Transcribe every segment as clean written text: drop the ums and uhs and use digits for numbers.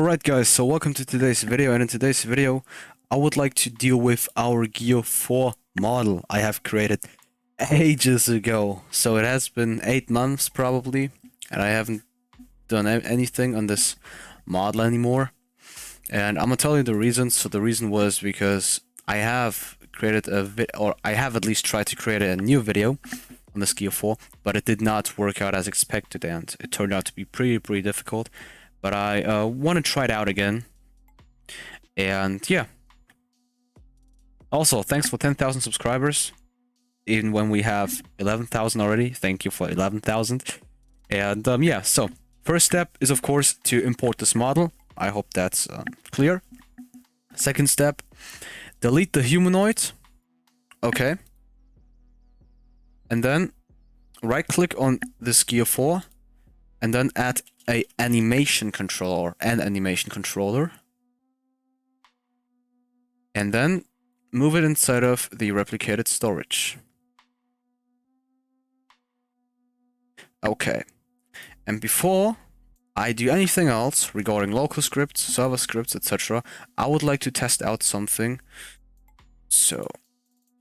Alright guys, so welcome to today's video, and in today's video I would like to deal with our Gear 4 model I have created ages ago. So it has been 8 months probably, and I haven't done anything on this model anymore. And I'm gonna tell you the reason. So the reason was because I have created I have at least tried to create a new video on this Gear 4, but it did not work out as expected, and it turned out to be pretty difficult. But I want to try it out again. And yeah. Also, thanks for 10,000 subscribers. Even when we have 11,000 already. Thank you for 11,000. And yeah, so first step is of course to import this model. I hope that's clear. Second step, delete the humanoid. Okay. And then right click on this Gear 4 and then add an animation controller. And then move it inside of the replicated storage. Okay. And before I do anything else regarding local scripts, server scripts, etc., I would like to test out something. So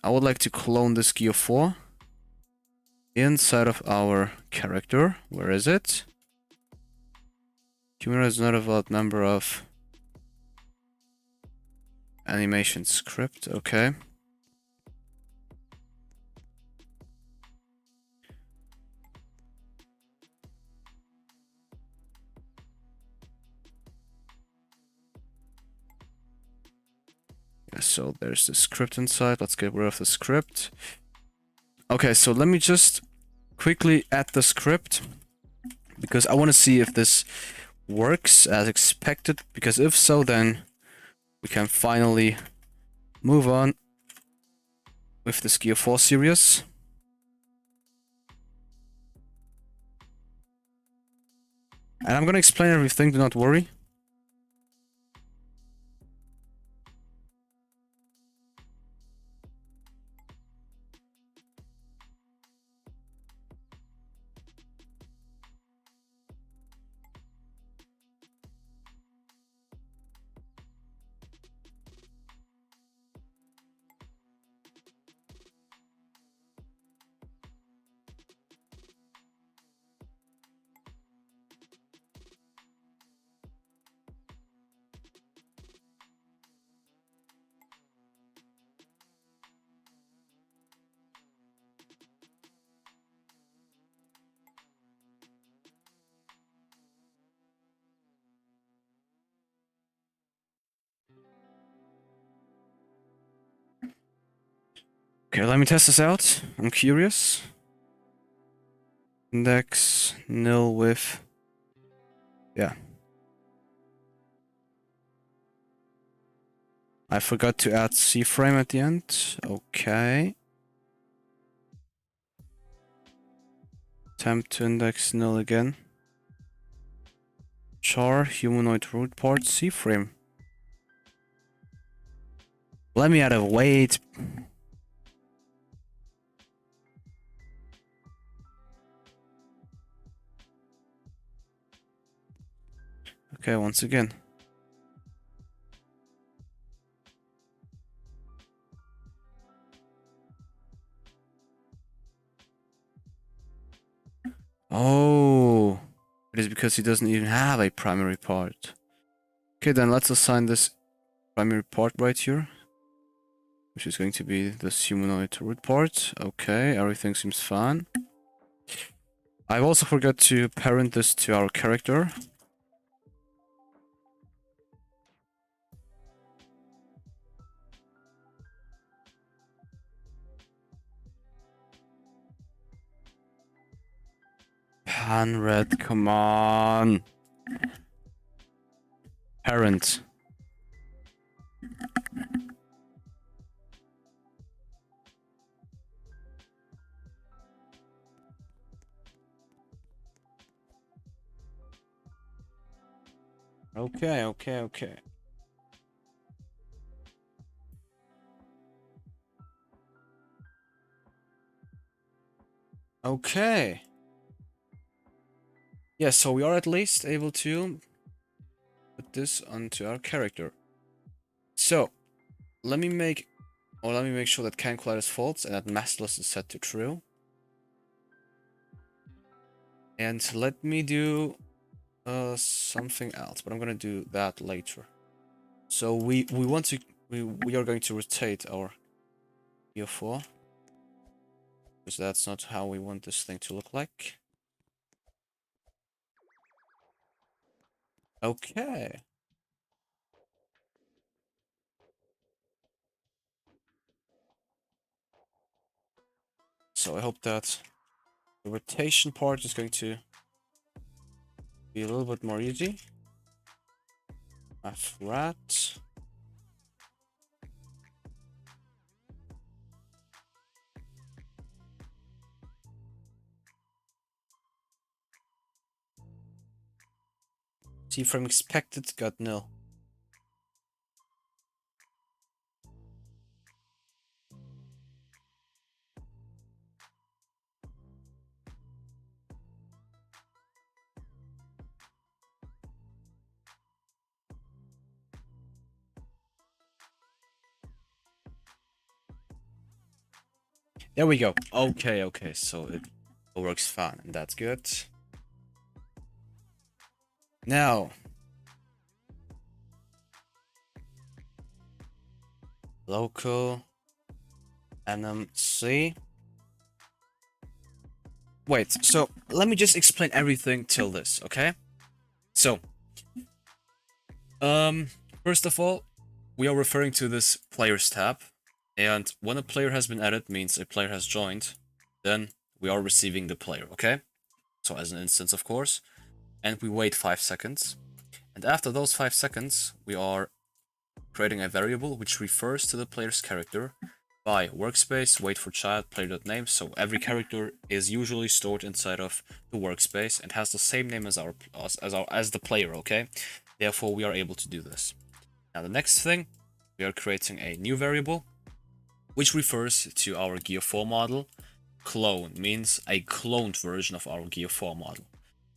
I would like to clone this Gear 4 inside of our character. Where is it? Humanoid is not a valid member of animation script. Okay. Yeah, so there's the script inside. Let's get rid of the script. Okay, so let me just quickly add the script, because I want to see if this works as expected, because if so, then we can finally move on with this Gear 4 series. And I'm gonna explain everything, do not worry. Okay, let me test this out. I'm curious. Index nil with... yeah. I forgot to add C-frame at the end. Okay. Temp to index nil again. Char, humanoid root part, C-frame. Let me add a weight. Okay, once again. Oh, it is because he doesn't even have a primary part. Okay, then let's assign this primary part right here, which is going to be this humanoid root part. Okay, everything seems fine. I've also forgot to parent this to our character. Panred, come on. Parent. Okay. Okay. Yeah, so we are at least able to put this onto our character. So let me make sure that calculator is false and that massless is set to true. And let me do something else, but I'm gonna do that later. So we are going to rotate our Gear 4, because that's not how we want this thing to look like. Okay. So I hope that the rotation part is going to be a little bit more easy. Rat. See from expected got nil. There we go. Okay, so it works fine, and that's good. Now, local NMC. Wait, so let me just explain everything till this, okay? So, first of all, we are referring to this players tab, and when a player has been added means a player has joined, then we are receiving the player, okay? So as an instance, of course, and we wait 5 seconds, and after those 5 seconds, we are creating a variable which refers to the player's character by workspace, wait for child, player.name. So every character is usually stored inside of the workspace and has the same name as the player, okay? Therefore, we are able to do this. Now the next thing, we are creating a new variable which refers to our Gear 4 model. Clone means a cloned version of our Gear 4 model.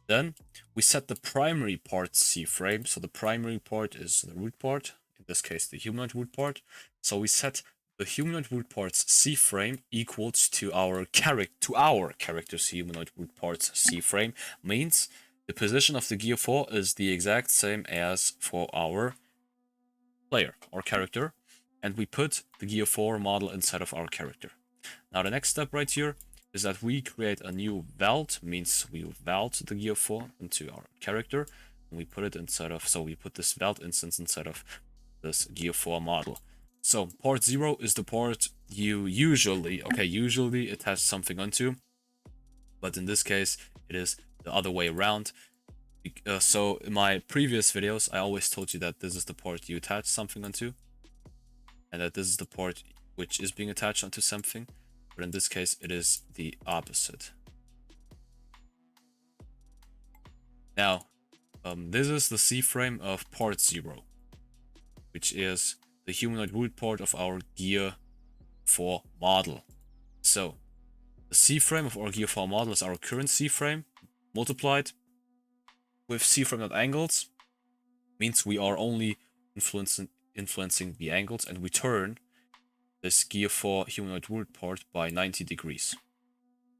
Then we set the primary part C-frame. So the primary part is the root part, in this case the humanoid root part. So we set the humanoid root part's C-frame equals to our character's humanoid root part's C-frame. Means the position of the Gear 4 is the exact same as for our player or character, and we put the Gear 4 model inside of our character. Now the next step right here is that we create a new veld, means we veld the Gear 4 into our character, and we put it inside of, so we put this veld instance inside of this Gear 4 model. So port 0 is the port you usually attach something onto, but in this case it is the other way around. So in my previous videos, I always told you that this is the port you attach something onto, and that this is the port which is being attached onto something, but in this case it is the opposite. Now, this is the C-frame of port 0, which is the humanoid root port of our Gear 4 model. So, the C-frame of our Gear 4 model is our current C-frame multiplied with C-frame.angles, means we are only influencing the angles, and we turn this Gear 4 humanoid root port by 90 degrees.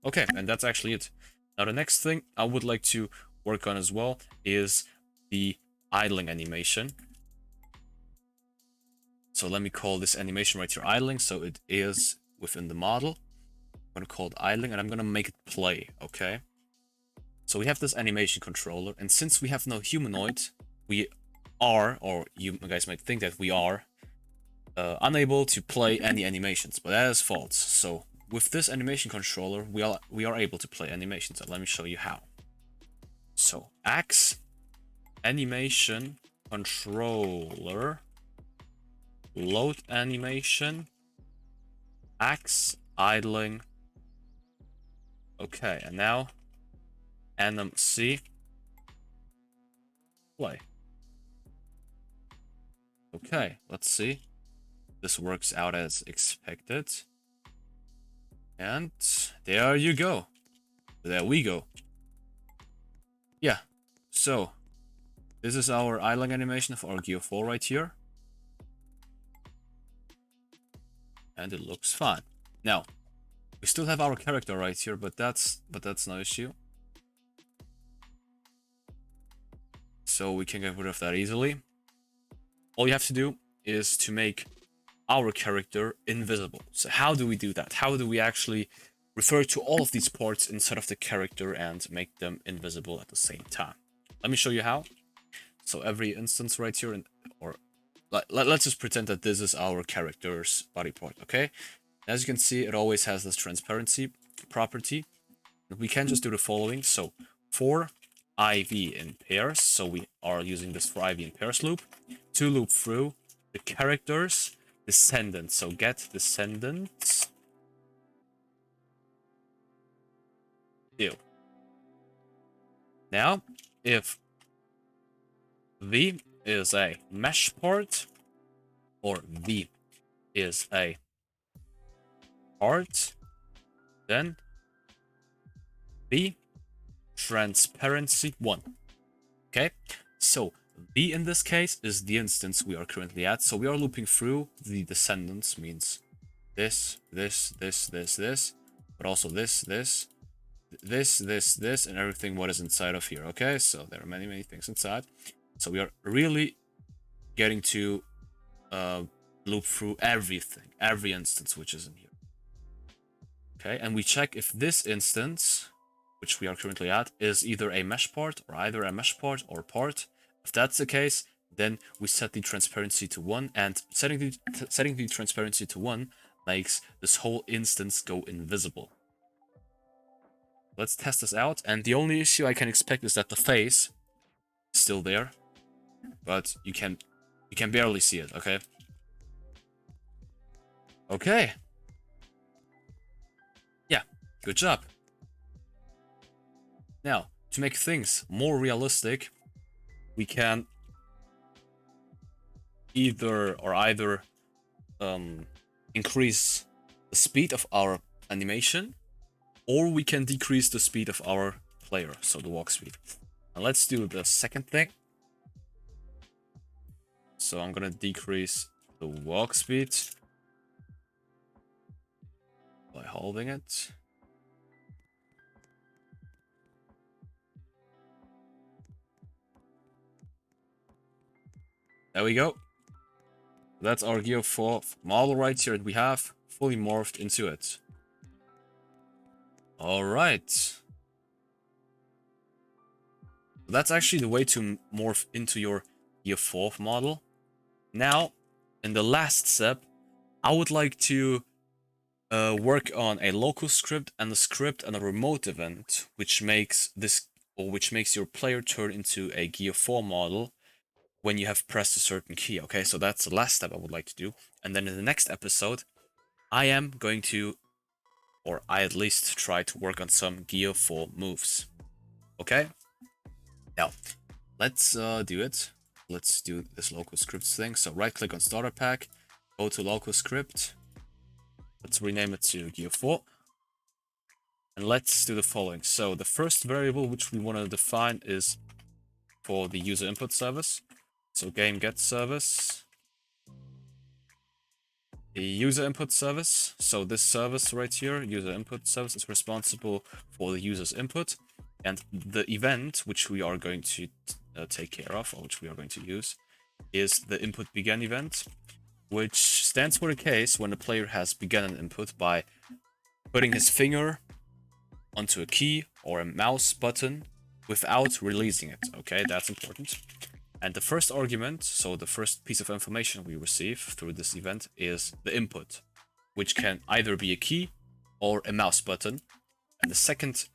Okay, and that's actually it. Now the next thing I would like to work on as well is the idling animation. So let me call this animation right here idling, so it is within the model. I'm going to call it idling, and I'm going to make it play, okay? So we have this animation controller, and since we have no humanoid, we are, or you guys might think that we are, unable to play any animations, but that is false. So with this animation controller, we are able to play animations, and let me show you how. So X animation controller load animation X idling. Okay, and now NMC play. Okay, let's see. This works out as expected. And there you go. There we go. Yeah, so This is our eye-lag animation of our Gear 4 right here. And it looks fine. Now, we still have our character right here, but that's no issue. So we can get rid of that easily. All you have to do is to make our character invisible. So how do we do that? How do we actually refer to all of these parts inside of the character and make them invisible at the same time? Let me show you how. So every instance right here, let's just pretend that this is our character's body part, okay? As you can see, it always has this transparency property. We can just do the following. So for IV in pairs, so we are using this for IV in pairs loop, to loop through the character's descendants. So get descendants. Ew. Now, if V is a mesh part, or V is a part, then V transparency 1. Okay, so V in this case is the instance we are currently at. So we are looping through the descendants, means this, but also this, and everything what is inside of here. Okay, so there are many things inside. So we are really getting to loop through everything, every instance which is in here. Okay, and we check if this instance, which we are currently at, is either a mesh part or either a mesh part or part. If that's the case, then we set the transparency to 1, and setting the transparency to 1 makes this whole instance go invisible. Let's test this out, and the only issue I can expect is that the face is still there, but you can barely see it, okay? Okay. Yeah, good job. Now, to make things more realistic, we can either increase the speed of our animation, or we can decrease the speed of our player, so the walk speed. Now let's do the second thing. So I'm gonna decrease the walk speed by holding it. There we go. That's our Gear 4 model right here, and we have fully morphed into it. Alright. That's actually the way to morph into your Gear 4 model. Now, in the last step, I would like to work on a local script and a script and a remote event, which makes your player turn into a Gear 4 model when you have pressed a certain key. Okay, so that's the last step I would like to do. And then in the next episode, I am going to, or I at least try to work on some Gear 4 moves. Okay? Now, let's do it. Let's do this local scripts thing. So right click on starter pack, go to local script. Let's rename it to Gear 4. And let's do the following. So the first variable which we want to define is for the user input service. So game get service. The user input service. So this service right here, user input service, is responsible for the user's input. And the event which we are going to take care of, or which we are going to use, is the input began event, which stands for the case when the player has begun an input by putting his finger onto a key or a mouse button without releasing it. Okay, that's important. And the first argument, so the first piece of information we receive through this event, is the input, which can either be a key or a mouse button. And the second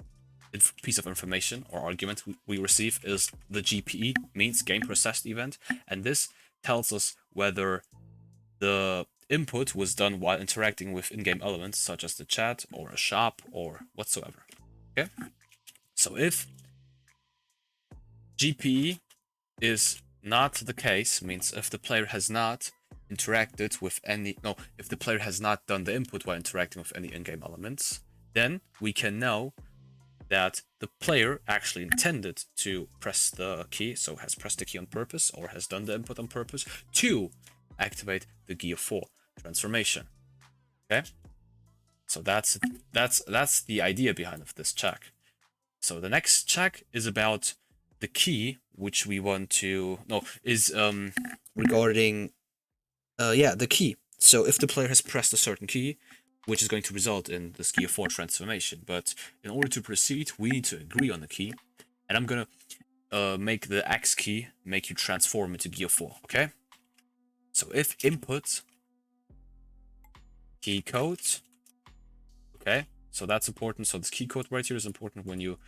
piece of information or argument we receive is the GPE, means game processed event, and this tells us whether the input was done while interacting with in-game elements such as the chat or a shop or whatsoever. Okay, so if GPE is not the case, means if the player has not interacted with if the player has not done the input while interacting with any in-game elements, then we can know that the player actually intended to press the key, so has pressed the key on purpose or has done the input on purpose to activate the Gear 4 transformation. Okay, so that's the idea behind of this check. So the next check is about the key, which we want to regarding the key. So if the player has pressed a certain key, which is going to result in this Gear 4 transformation, but in order to proceed, we need to agree on the key, and I'm gonna make the X key make you transform into Gear 4. Okay. So if input key code, okay, so that's important. So this key code right here is important when you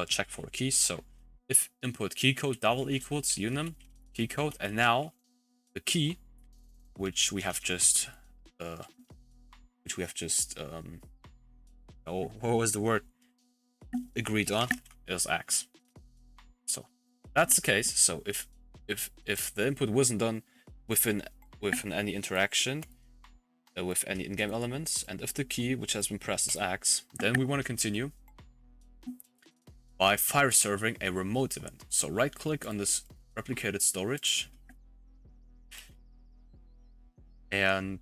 check for keys. So if input key code double equals unum key code, and now the key which we have just oh, what was the word, agreed on, is X. So that's the case. So if the input wasn't done within any interaction with any in-game elements, and if the key which has been pressed is X, then we want to continue by fire serving a remote event. So right click on this replicated storage and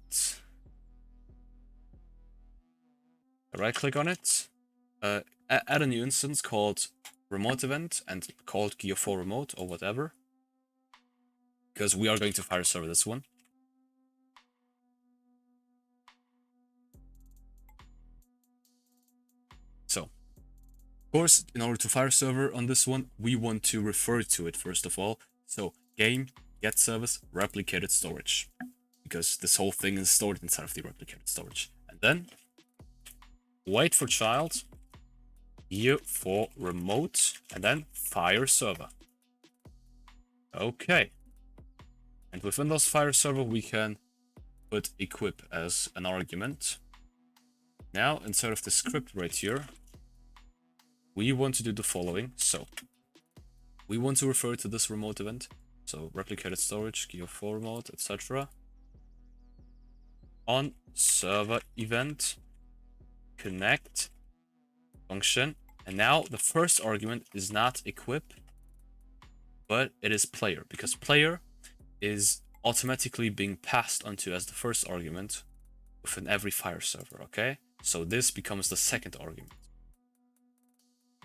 right click on it, add a new instance called remote event and called Gear 4 remote or whatever, because we are going to fire server this one. So, of course, in order to fire server on this one, we want to refer to it first of all. So game get service replicated storage, because this whole thing is stored inside of the replicated storage. And then wait for child, Gear 4 remote, and then fire server. Okay. And within those fire server, we can put equip as an argument. Now, inside of the script right here, we want to do the following. So we want to refer to this remote event. So replicated storage, Gear 4 remote, etc. On server event, connect function. And now the first argument is not equip, but it is player, because player is automatically being passed onto as the first argument within every fire server. Okay, so this becomes the second argument.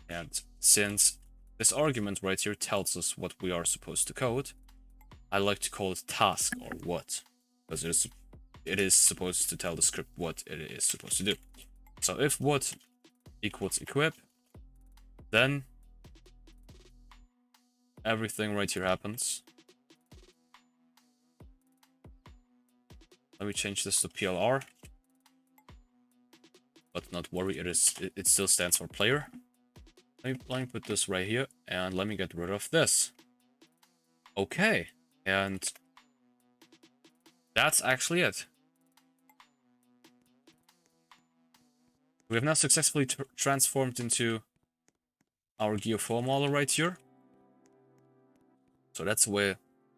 And since this argument right here tells us what we are supposed to code, I like to call it task or what, because it is supposed to tell the script what it is supposed to do. So if what equals equip, then everything right here happens. Let me change this to PLR, but not worry, it still stands for player. Let me put this right here, and let me get rid of this. Okay, and that's actually it. We have now successfully transformed into our Gear 4 model right here. So that's the way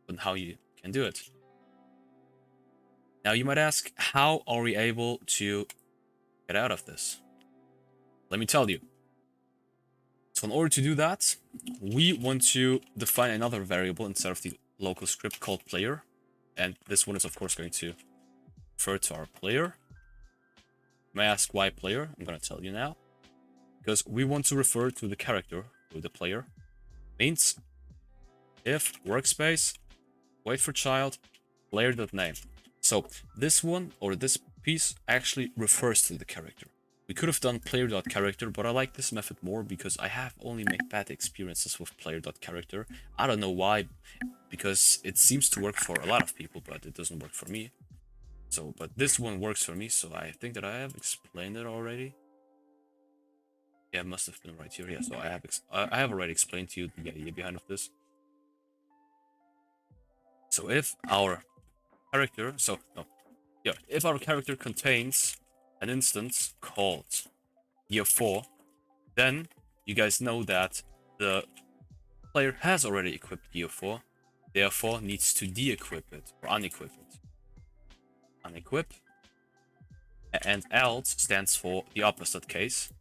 and how you can do it. Now you might ask, how are we able to get out of this? Let me tell you. So in order to do that, we want to define another variable instead of the local script called player. And this one is of course going to refer to our player. You may ask why player? I'm going to tell you now. Because we want to refer to the character with the player. Means if workspace, wait for child, player.name. So this one or this piece actually refers to the character. We could have done player.character, but I like this method more because I have only made bad experiences with player.character. I don't know why, because it seems to work for a lot of people, but it doesn't work for me. So, but this one works for me, so I think that I have explained it already. Yeah, it must have been right here. Yeah, so I have already explained to you the idea behind of this. So if our character, if our character contains an instance called Gear 4, then you guys know that the player has already equipped Gear 4, therefore needs to de-equip it or unequip it. Unequip, and else stands for the opposite case,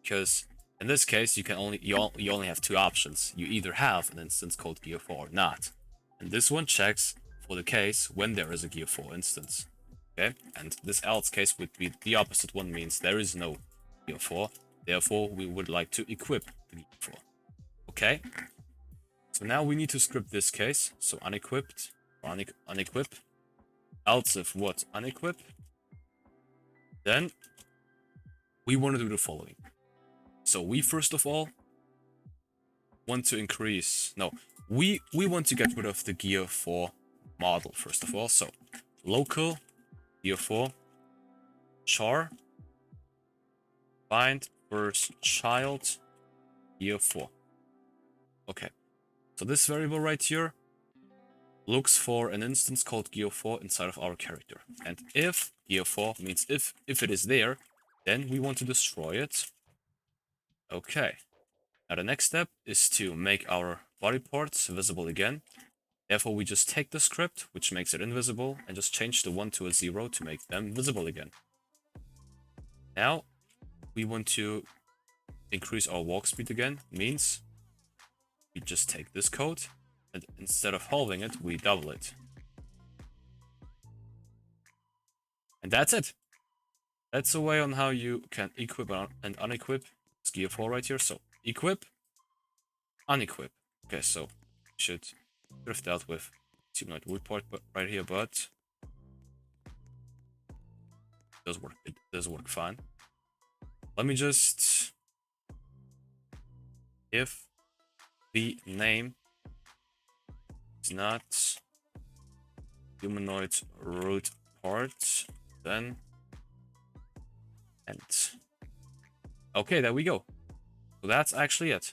because In this case, you only have two options. You either have an instance called Gear 4 or not. And this one checks for the case when there is a Gear 4 instance. Okay? And this else case would be the opposite one, means there is no Gear 4. Therefore, we would like to equip the Gear 4. Okay? So now we need to script this case. So unequipped or unequip. Else if what? Unequip. Then we want to do the following. So we first of all want to increase, no, we want to get rid of the Gear 4 model first of all. So local Gear 4 char find first child Gear 4. Okay, so this variable right here looks for an instance called Gear 4 inside of our character. And if Gear 4 means if it is there, then we want to destroy it. Okay. Now the next step is to make our body parts visible again. Therefore we just take the script, which makes it invisible, and just change the 1 to a 0 to make them visible again. Now we want to increase our walk speed again, means we just take this code, and instead of halving it, we double it. And that's it. That's a way on how you can equip and unequip this Gear 4 right here. So equip, unequip. Okay, so should have dealt with humanoid wood part right here, but it does work fine. Let me just, if the name is not humanoid root part, then end. Okay, there we go. So that's actually it.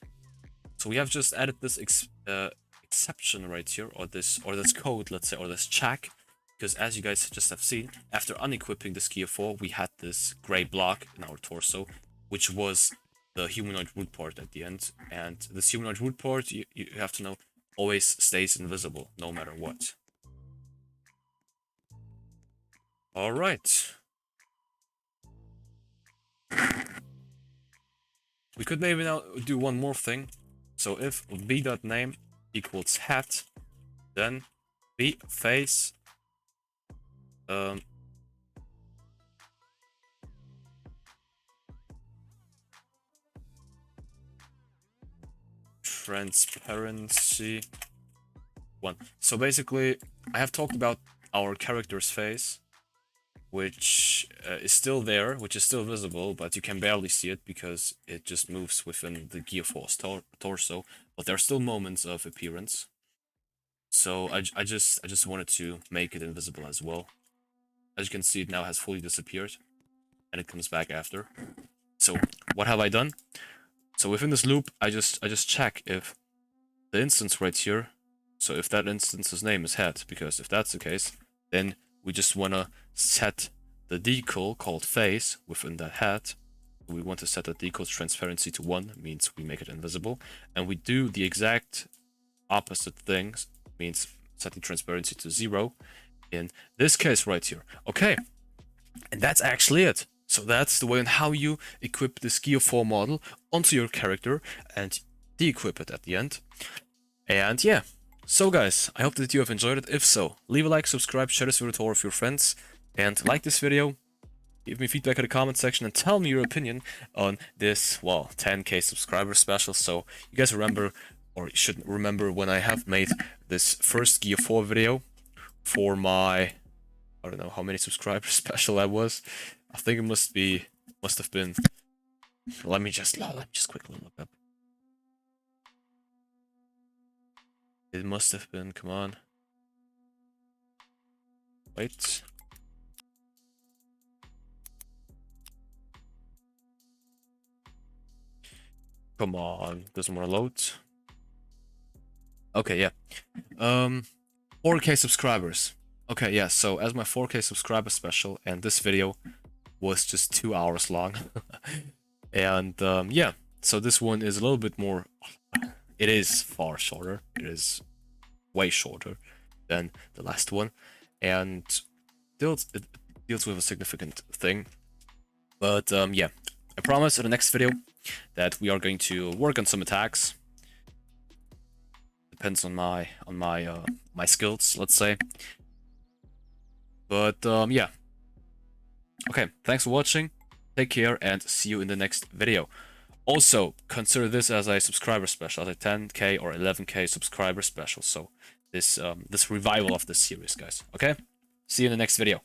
So we have just added this exception right here, or this code, let's say, or this check, because as you guys just have seen, after unequipping this Gear 4, we had this gray block in our torso, which was the humanoid root part at the end. And this humanoid root part, you have to know, always stays invisible, no matter what. Alright. We could maybe now do one more thing. So if b.name equals hat, then b face transparency 1. So basically, I have talked about our character's face, which is still there, which is still visible, but you can barely see it because it just moves within the Gear 4's torso. But there are still moments of appearance. So I just wanted to make it invisible as well. As you can see, it now has fully disappeared, and it comes back after. So what have I done? So within this loop, I just check if the instance right here, so if that instance's name is hat, because if that's the case, then we just want to set the decal called face within that hat. We want to set the decal's transparency to 1, means we make it invisible, and we do the exact opposite things, means setting transparency to 0 in this case right here. Okay, and that's actually it. So that's the way on how you equip this Gear 4 model onto your character and de-equip it at the end. And yeah, so guys, I hope that you have enjoyed it. If so, leave a like, subscribe, share this video to all of your friends, and like this video. Give me feedback in the comment section and tell me your opinion on this, well, 10k subscriber special. So you guys remember, or you should remember, when I have made this first Gear 4 video for my, I don't know how many subscriber special that was. I think it must have been, let me just quickly look up. It must have been, come on. Wait. Come on, doesn't want to load. Okay, yeah. 4k subscribers. Okay, yeah, so as my 4k subscriber special, and this video was just 2 hours long. And yeah, so this one is a little bit more, it is far shorter, it is way shorter than the last one, and it deals with a significant thing. But yeah, I promise in the next video that we are going to work on some attacks. Depends on my skills, let's say. But yeah. Okay, thanks for watching. Take care and see you in the next video. Also, consider this as a subscriber special, as a 10k or 11k subscriber special. So this revival of this series, guys. Okay? See you in the next video.